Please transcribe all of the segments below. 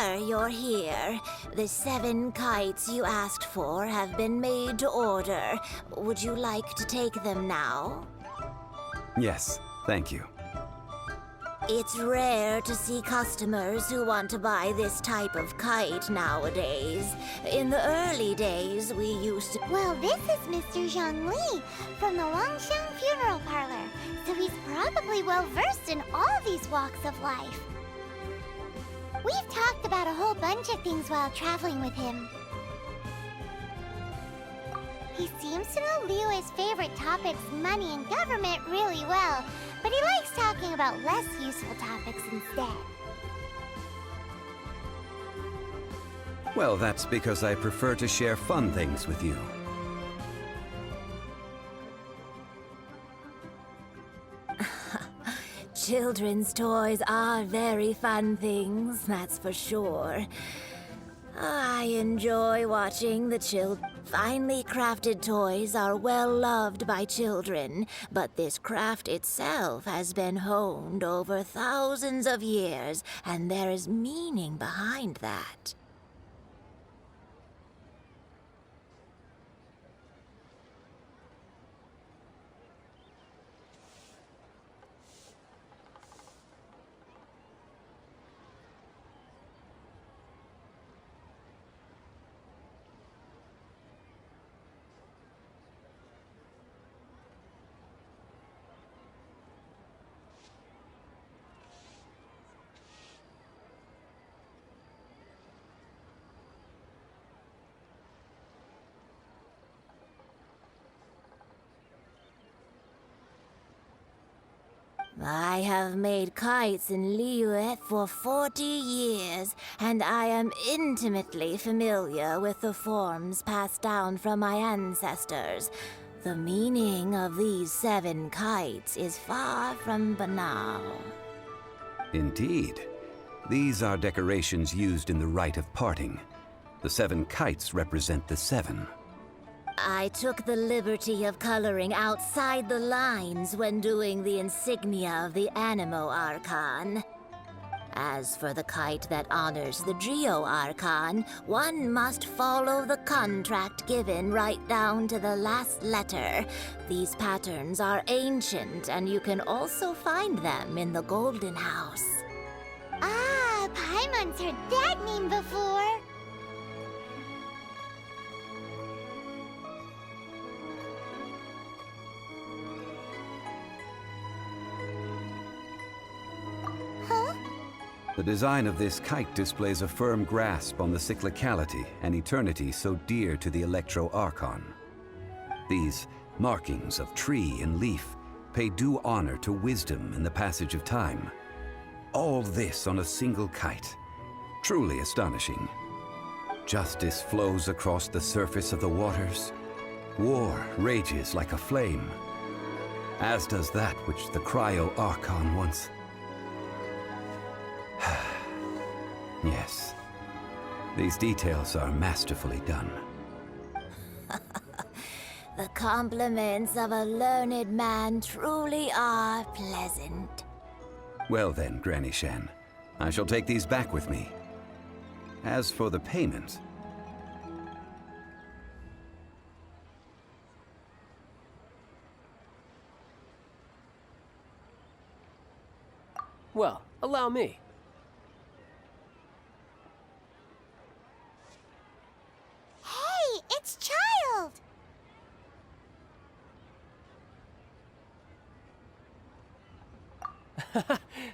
sir, you're here. The 7 kites you asked for have been made to order. Would you like to take them now? Yes, thank you. It's rare to see customers who want to buy this type of kite nowadays. In the early days, we used to... Well, this is Mr. Zhongli from the Longxiang Funeral Parlor, so he's probably well-versed in all these walks of life. We've talked about a whole bunch of things while traveling with him. He seems to know Liyue's favorite topics, money and government, really well, but he likes talking about less useful topics instead. Well, that's because I prefer to share fun things with you. Children's toys are very fun things, that's for sure. I enjoy watching the finely crafted toys are well loved by children, but this craft itself has been honed over thousands of years, and there is meaning behind that. I have made kites in Liyue for 40 years, and I am intimately familiar with the forms passed down from my ancestors. The meaning of these 7 kites is far from banal. Indeed. These are decorations used in the rite of parting. The 7 kites represent the 7. I took the liberty of coloring outside the lines when doing the insignia of the Animo Archon. As for the kite that honors the Geo Archon, one must follow the contract given right down to the last letter. These patterns are ancient, and you can also find them in the Golden House. Ah, Paimon's heard that name before. The design of this kite displays a firm grasp on the cyclicality and eternity so dear to the Electro Archon. These markings of tree and leaf pay due honor to wisdom and the passage of time. All this on a single kite. Truly astonishing. Justice flows across the surface of the waters. War rages like a flame, as does that which the Cryo Archon once... Yes. These details are masterfully done. The compliments of a learned man truly are pleasant. Well then, Granny Shan, I shall take these back with me. As for the payment... Well, allow me. Hey, it's Child!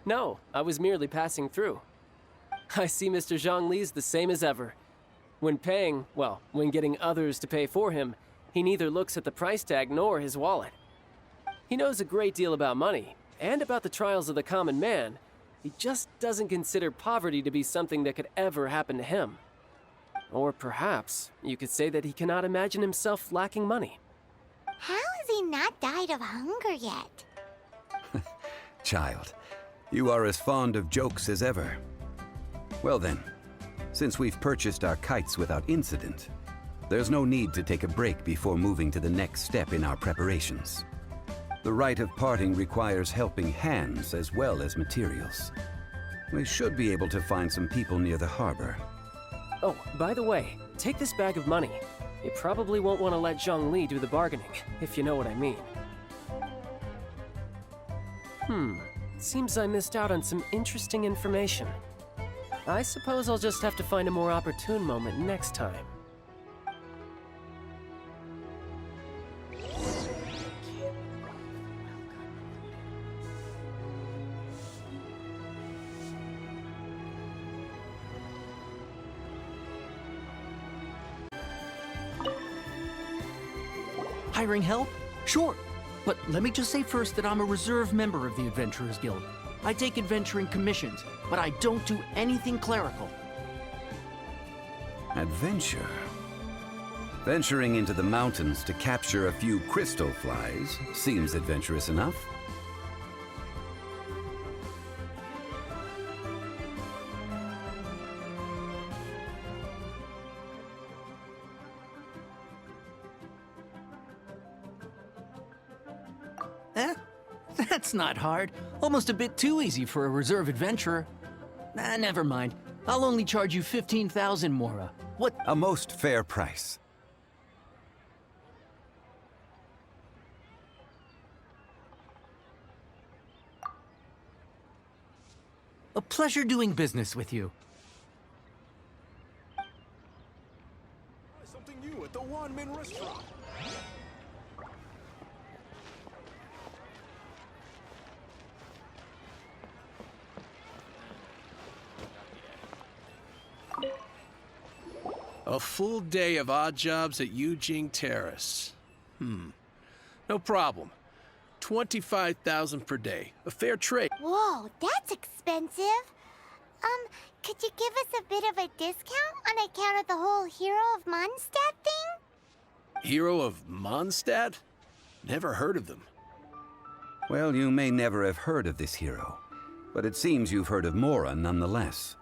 No, I was merely passing through. I see Mr. Zhongli's the same as ever. When paying, well, when getting others to pay for him, he neither looks at the price tag nor his wallet. He knows a great deal about money, and about the trials of the common man. He just doesn't consider poverty to be something that could ever happen to him. Or perhaps you could say that he cannot imagine himself lacking money. How has he not died of hunger yet? Child, you are as fond of jokes as ever. Well then, since we've purchased our kites without incident, there's no need to take a break before moving to the next step in our preparations. The rite of parting requires helping hands as well as materials. We should be able to find some people near the harbor. Oh, by the way, take this bag of money. You probably won't want to let Zhongli do the bargaining, if you know what I mean. Seems I missed out on some interesting information. I suppose I'll just have to find a more opportune moment next time. Hiring help? Sure. But let me just say first that I'm a reserve member of the Adventurers Guild. I take adventuring commissions, but I don't do anything clerical. Adventure? Venturing into the mountains to capture a few crystal flies seems adventurous enough. That's not hard. Almost a bit too easy for a reserve adventurer. Never mind. I'll only charge you 15,000 Mora. What? A most fair price. A pleasure doing business with you. Something new at the Wanmin restaurant. A full day of odd jobs at Yujing Terrace. No problem. 25,000 per day. A fair trade. Whoa, that's expensive. Could you give us a bit of a discount on account of the whole Hero of Mondstadt thing? Hero of Mondstadt? Never heard of them. Well, you may never have heard of this hero, but it seems you've heard of Mora nonetheless.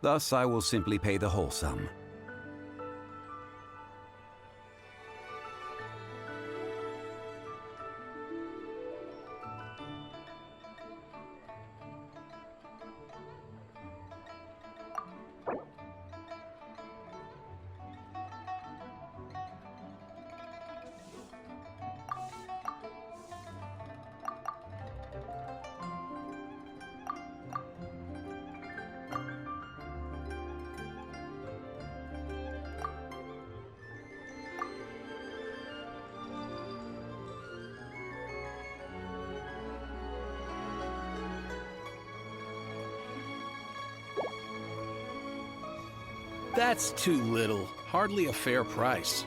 Thus, I will simply pay the whole sum. That's too little. Hardly a fair price.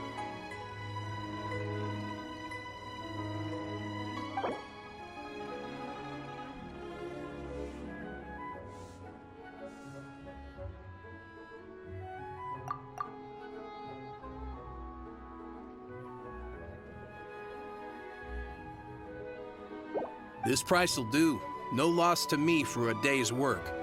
This price will do. No loss to me for a day's work.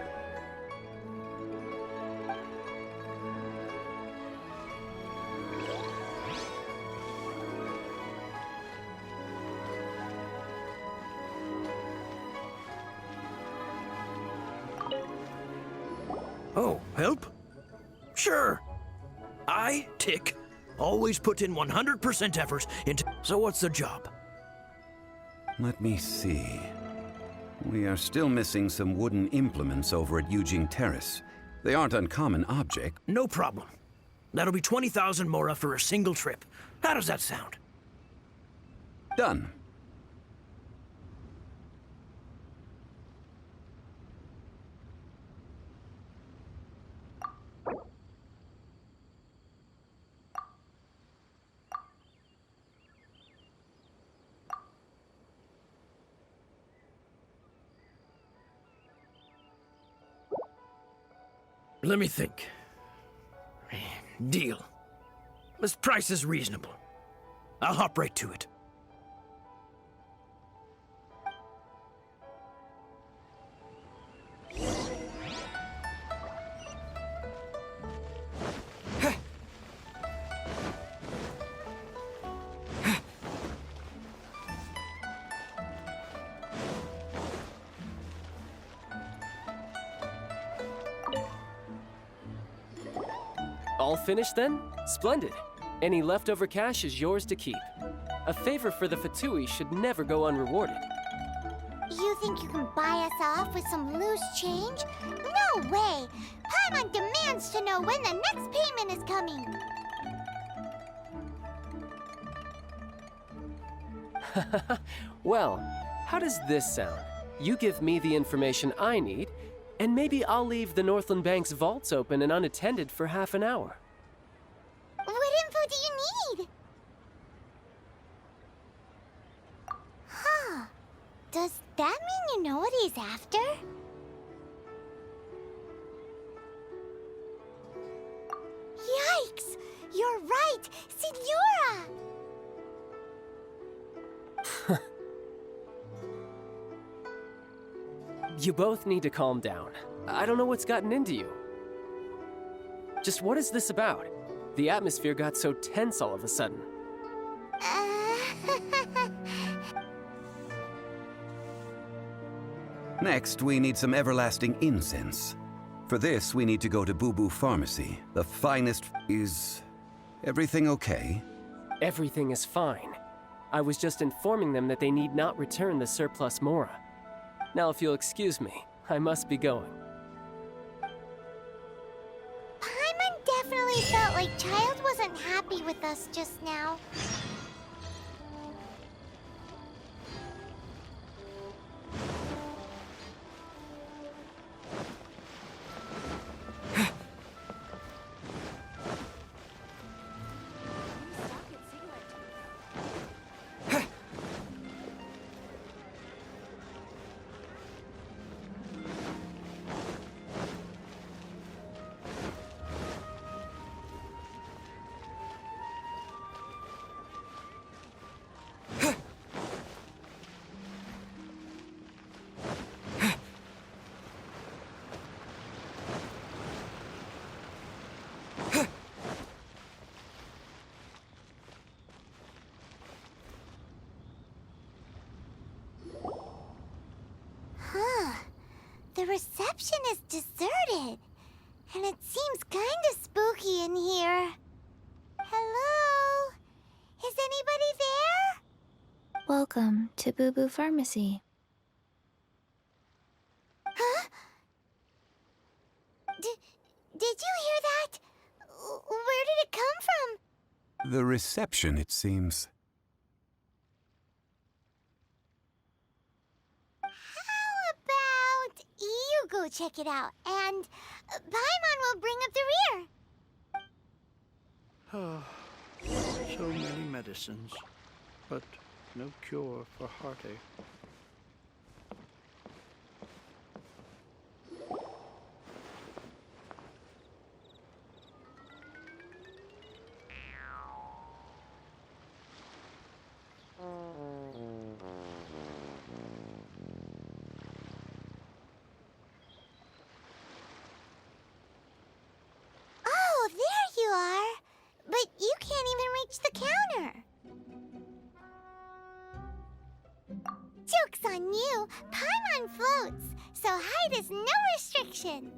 Oh, help? Sure. I, Tick, always put in 100% effort into... So what's the job? Let me see. We are still missing some wooden implements over at Yujing Terrace. They aren't uncommon objects. No problem. That'll be 20,000 Mora for a single trip. How does that sound? Done. Let me think. Deal. This price is reasonable. I'll hop right to it. All finished then? Splendid. Any leftover cash is yours to keep. A favor for the Fatui should never go unrewarded. You think you can buy us off with some loose change? No way! Paimon demands to know when the next payment is coming. Well, how does this sound? You give me the information I need, and maybe I'll leave the Northland Bank's vaults open and unattended for half an hour. What info do you need? Huh. Does that mean you know what he's after? Yikes! You're right! Signora! You both need to calm down. I don't know what's gotten into you. Just what is this about? The atmosphere got so tense all of a sudden. Next, we need some everlasting incense. For this, we need to go to Boo Boo Pharmacy. The finest is... everything okay? Everything is fine. I was just informing them that they need not return the surplus Mora. Now, if you'll excuse me, I must be going. Paimon definitely felt like Child wasn't happy with us just now. The reception is deserted, and it seems kinda spooky in here. Hello? Is anybody there? Welcome to Boo Boo Pharmacy. Huh? Did you hear that? Where did it come from? The reception, it seems. You go check it out, and Paimon will bring up the rear. So many medicines, but no cure for heartache. Oh, there you are. But you can't even reach the counter. Joke's on you. Paimon floats, so height is no restriction.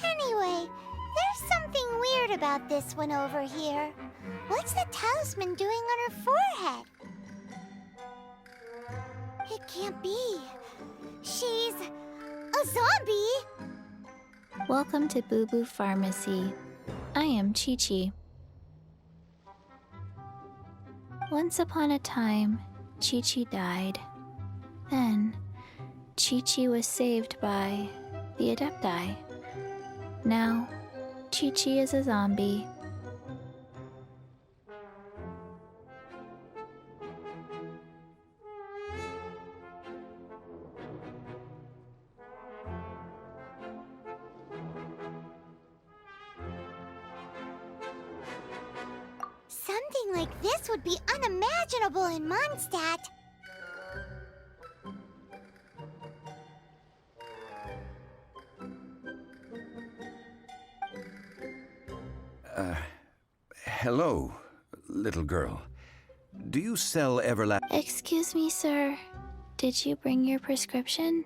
Anyway, there's something weird about this one over here. What's the talisman doing on her forehead? It can't be. She's a zombie! Welcome to Boo Boo Pharmacy. I am Chi-Chi. Once upon a time, Chi-Chi died. Then, Chi-Chi was saved by the Adepti. Now, Chi-Chi is a zombie. Something like this would be unimaginable in Mondstadt. Hello, little girl. Do you sell everlasting... Excuse me, sir. Did you bring your prescription?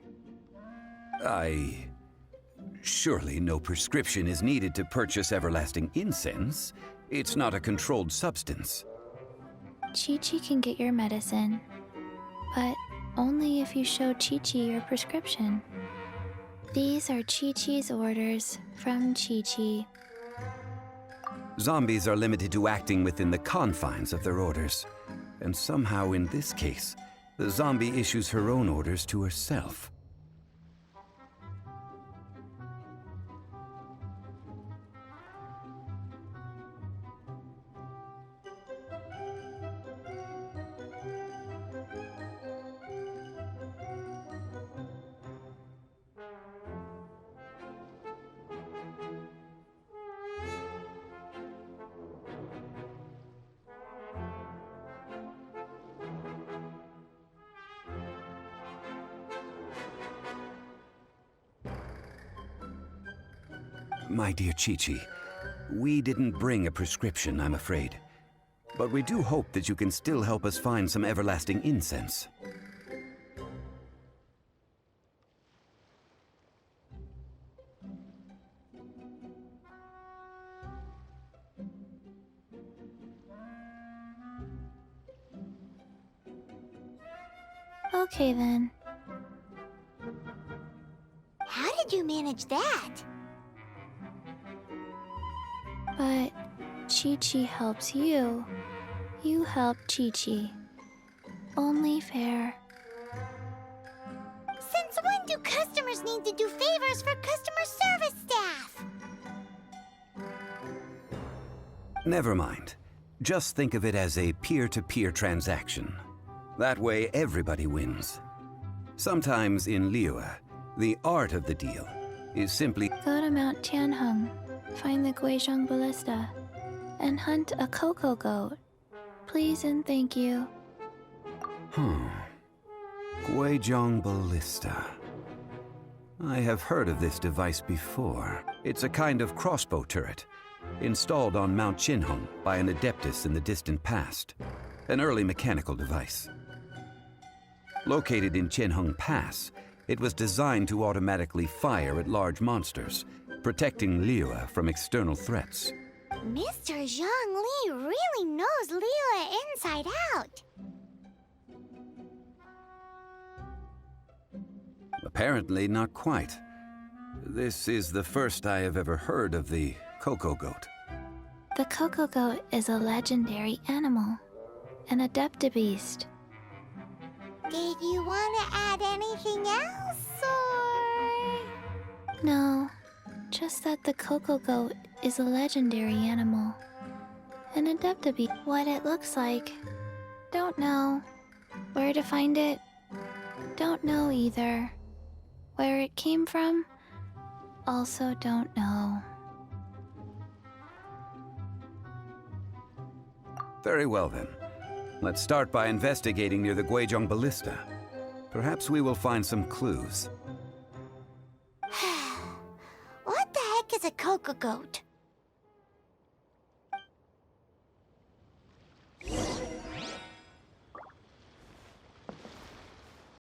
Surely no prescription is needed to purchase everlasting incense. It's not a controlled substance. Chi-Chi can get your medicine, but only if you show Chi-Chi your prescription. These are Chi-Chi's orders from Chi-Chi. Zombies are limited to acting within the confines of their orders. And somehow in this case, the zombie issues her own orders to herself. My dear Chi-Chi, we didn't bring a prescription, I'm afraid. But we do hope that you can still help us find some everlasting incense. Okay then. How did you manage that? But Chi-Chi helps you. You help Chi-Chi. Only fair. Since when do customers need to do favors for customer service staff? Never mind. Just think of it as a peer-to-peer transaction. That way everybody wins. Sometimes in Liyue, the art of the deal is simply Go to Mount Tianheng, find the Guizhong Ballista, and hunt a cocoa goat. Please and thank you. Guizhong Ballista. I have heard of this device before. It's a kind of crossbow turret, installed on Mount Tianheng by an adeptus in the distant past. An early mechanical device. Located in Tianheng Pass, it was designed to automatically fire at large monsters, protecting Liyue from external threats. Mr. Zhang Li really knows Liyue inside out. Apparently not quite. This is the first I have ever heard of the cocoa goat. The cocoa goat is a legendary animal, an adeptabeast. Did you want to add anything else, or...? No, just that the cocoa goat is a legendary animal. An adeptabeast. What it looks like? Don't know. Where to find it? Don't know either. Where it came from? Also don't know. Very well then. Let's start by investigating near the Guizhong Ballista. Perhaps we will find some clues. What the heck is a cocoa goat?